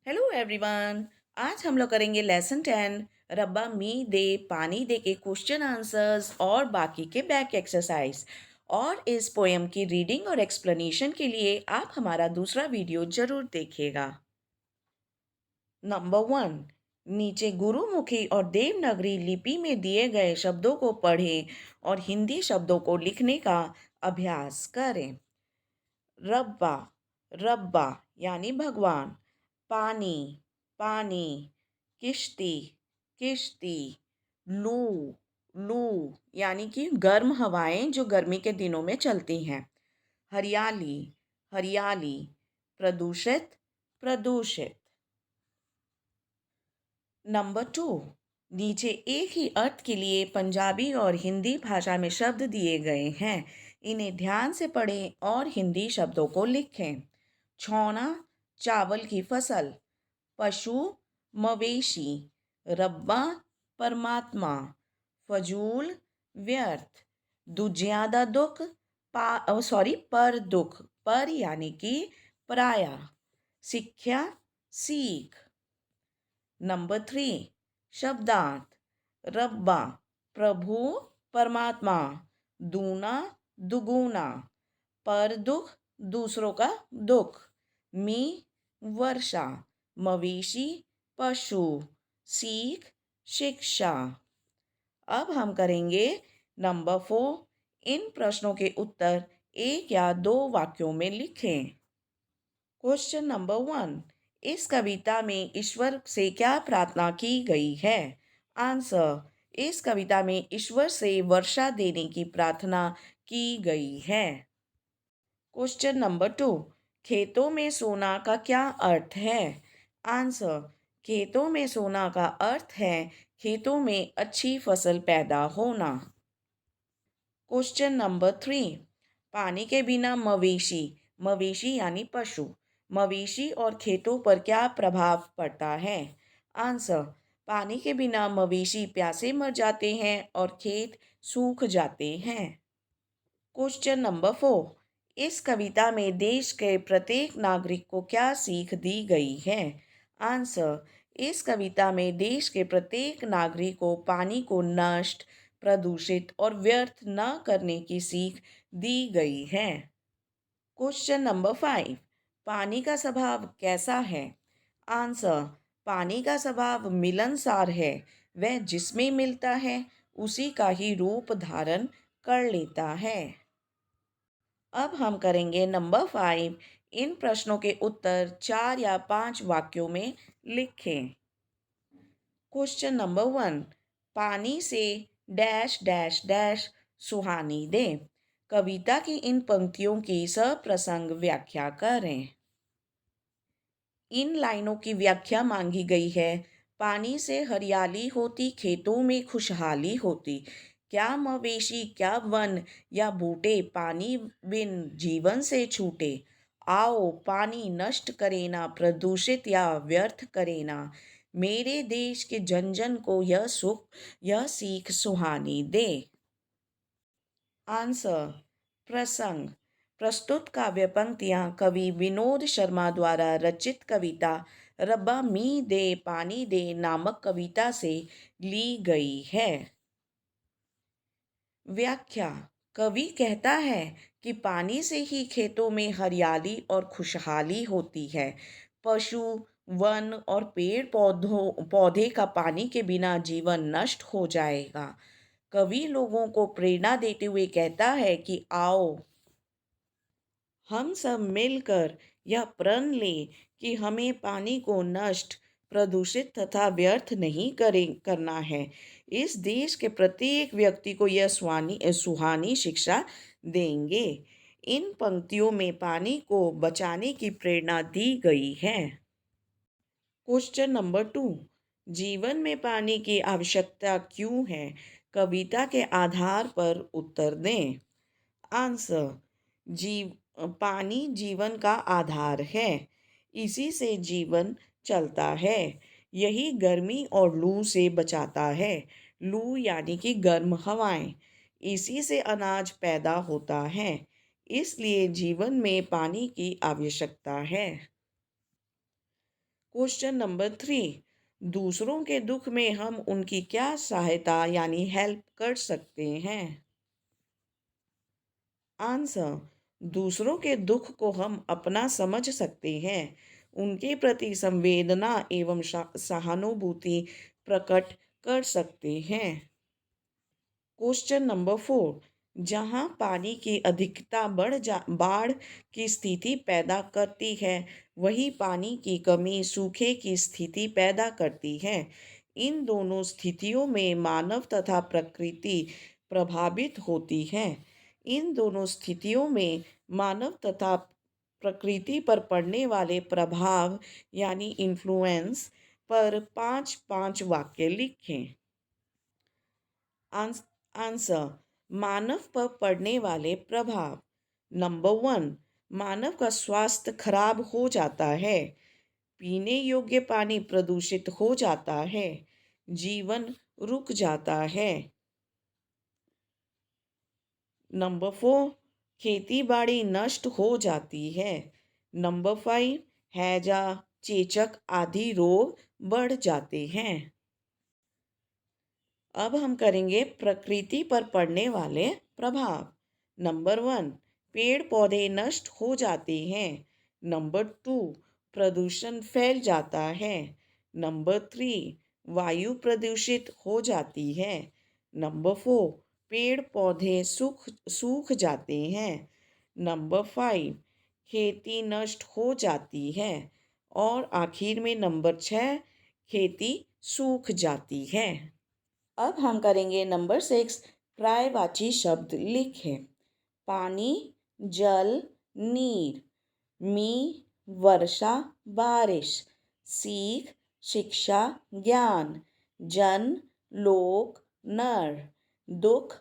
Hello everyone. आज हम लोग करेंगे लेसन 10 रब्बा मी दे पानी दे के क्वेश्चन आंसर्स और बाकी के बैक एक्सरसाइज। और इस पोएम की रीडिंग और एक्सप्लेनेशन के लिए आप हमारा दूसरा वीडियो जरूर देखिएगा। नंबर 1, नीचे गुरुमुखी और देवनागरी लिपि में दिए गए शब्दों को पढ़ें और हिंदी शब्दों को लिखने का अभ्यास करें। रब्बा, रब्बा यानी भगवान। पानी, पानी। किश्ती, किश्ती। लू, लू यानी कि गर्म हवाएं जो गर्मी के दिनों में चलती हैं। हरियाली, हरियाली। प्रदूषित, प्रदूषित। नंबर 2, नीचे एक ही अर्थ के लिए पंजाबी और हिंदी भाषा में शब्द दिए गए हैं। इन्हें ध्यान से पढ़ें और हिंदी शब्दों को लिखें। छौना, चावल की फसल। पशु, मवेशी। रब्बा, परमात्मा। फजूल, व्यर्थ। दुजियादा दुख, पर दुख, पर यानी कि पराया। सिक्ख्या, सीख। नंबर 3, शब्दार्थ। रब्बा, प्रभु, परमात्मा। दूना, दुगुना। पर दुख, दूसरों का दुख। मी, वर्षा। मवेशी, पशु। सीख, शिक्षा। अब हम करेंगे नंबर 4, इन प्रश्नों के उत्तर एक या दो वाक्यों में लिखें। क्वेश्चन नंबर 1, इस कविता में ईश्वर से क्या प्रार्थना की गई है? आंसर, इस कविता में ईश्वर से वर्षा देने की प्रार्थना की गई है। क्वेश्चन नंबर 2, खेतों में सोना का क्या अर्थ है? आंसर, खेतों में सोना का अर्थ है खेतों में अच्छी फसल पैदा होना। क्वेश्चन नंबर 3, पानी के बिना मवेशी, मवेशी यानी पशु, मवेशी और खेतों पर क्या प्रभाव पड़ता है? आंसर, पानी के बिना मवेशी प्यासे मर जाते हैं और खेत सूख जाते हैं। क्वेश्चन नंबर 4, इस कविता में देश के प्रत्येक नागरिक को क्या सीख दी गई है? आंसर, इस कविता में देश के प्रत्येक नागरिक को पानी को नष्ट, प्रदूषित और व्यर्थ न करने की सीख दी गई है। क्वेश्चन नंबर 5, पानी का स्वभाव कैसा है? आंसर, पानी का स्वभाव मिलनसार है। वह जिसमें मिलता है उसी का ही रूप धारण कर लेता है। अब हम करेंगे नंबर 5, इन प्रश्नों के उत्तर 4 या 5 वाक्यों में लिखें। क्वेश्चन नंबर 1, पानी से डैश डैश डैश सुहानी दे। कविता की इन पंक्तियों की सप्रसंग व्याख्या करें। इन लाइनों की व्याख्या मांगी गई है। पानी से हरियाली होती, खेतों में खुशहाली होती। क्या मवेशी, क्या वन या बूटे पानी बिन जीवन से छूटे। आओ पानी नष्ट करे ना, प्रदूषित या व्यर्थ करे ना। मेरे देश के जन जन को यह सुख, यह सीख सुहानी दे। आंसर, प्रसंग। प्रस्तुत काव्य पंक्तियां कवि विनोद शर्मा द्वारा रचित कविता रब्बा मी दे पानी दे नामक कविता से ली गई है। व्याख्या, कवि कहता है कि पानी से ही खेतों में हरियाली और खुशहाली होती है। पशु, वन और पेड़ पौधे का पानी के बिना जीवन नष्ट हो जाएगा। कवि लोगों को प्रेरणा देते हुए कहता है कि आओ हम सब मिलकर यह प्रण लें कि हमें पानी को नष्ट, प्रदूषित तथा व्यर्थ नहीं करना है। इस देश के प्रत्येक व्यक्ति को यह सुहानी शिक्षा देंगे। इन पंक्तियों में पानी को बचाने की प्रेरणा दी गई है। क्वेश्चन नंबर 2, जीवन में पानी की आवश्यकता क्यों है? कविता के आधार पर उत्तर दें। आंसर, पानी जीवन का आधार है। इसी से जीवन चलता है। यही गर्मी और लू से बचाता है। लू यानी कि गर्म हवाएं। इसी से अनाज पैदा होता है। इसलिए जीवन में पानी की आवश्यकता है। क्वेश्चन नंबर 3, दूसरों के दुख में हम उनकी क्या सहायता यानी हेल्प कर सकते हैं? आंसर, दूसरों के दुख को हम अपना समझ सकते हैं, उनके प्रति संवेदना एवं सहानुभूति प्रकट कर सकते हैं। क्वेश्चन नंबर 4, जहाँ पानी की अधिकता बाढ़ की स्थिति पैदा करती है, वही पानी की कमी सूखे की स्थिति पैदा करती है। इन दोनों स्थितियों में मानव तथा प्रकृति प्रभावित होती है। इन दोनों स्थितियों में मानव तथा प्रकृति पर पड़ने वाले प्रभाव यानी इन्फ्लुएंस पर 5-5 वाक्य लिखें। आंसर, मानव पर पड़ने वाले प्रभाव। नंबर 1, मानव का स्वास्थ्य खराब हो जाता है, पीने योग्य पानी प्रदूषित हो जाता है, जीवन रुक जाता है। नंबर 4, खेती बाड़ी नष्ट हो जाती है। नंबर 5, हैजा, चेचक आदि रोग बढ़ जाते हैं। अब हम करेंगे प्रकृति पर पड़ने वाले प्रभाव। नंबर 1, पेड़ पौधे नष्ट हो जाते हैं। नंबर 2, प्रदूषण फैल जाता है। नंबर 3, वायु प्रदूषित हो जाती है। नंबर 4, पेड़ पौधे सूख जाते हैं। नंबर 5, खेती नष्ट हो जाती है। और आखिर में नंबर 6, खेती सूख जाती है। अब हम करेंगे नंबर 6, पर्यायवाची शब्द लिखें। पानी, जल, नीर। मी, वर्षा, बारिश। सीख, शिक्षा, ज्ञान। जन, लोक, नर। दुख,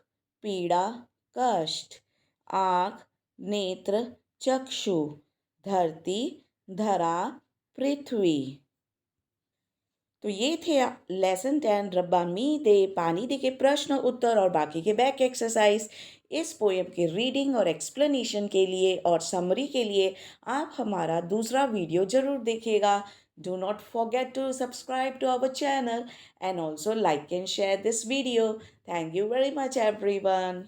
पीड़ा, कष्ट। आँख, नेत्र, चक्षु। धरती, धरा, पृथ्वी। तो ये थे लेसन 10 रब्बा मी दे पानी दे के प्रश्न उत्तर और बाकी के बैक एक्सरसाइज। इस पोएम के रीडिंग और एक्सप्लेनेशन के लिए और समरी के लिए आप हमारा दूसरा वीडियो ज़रूर देखिएगा। Do not forget to subscribe to our channel and also like and share this video. Thank you very much everyone.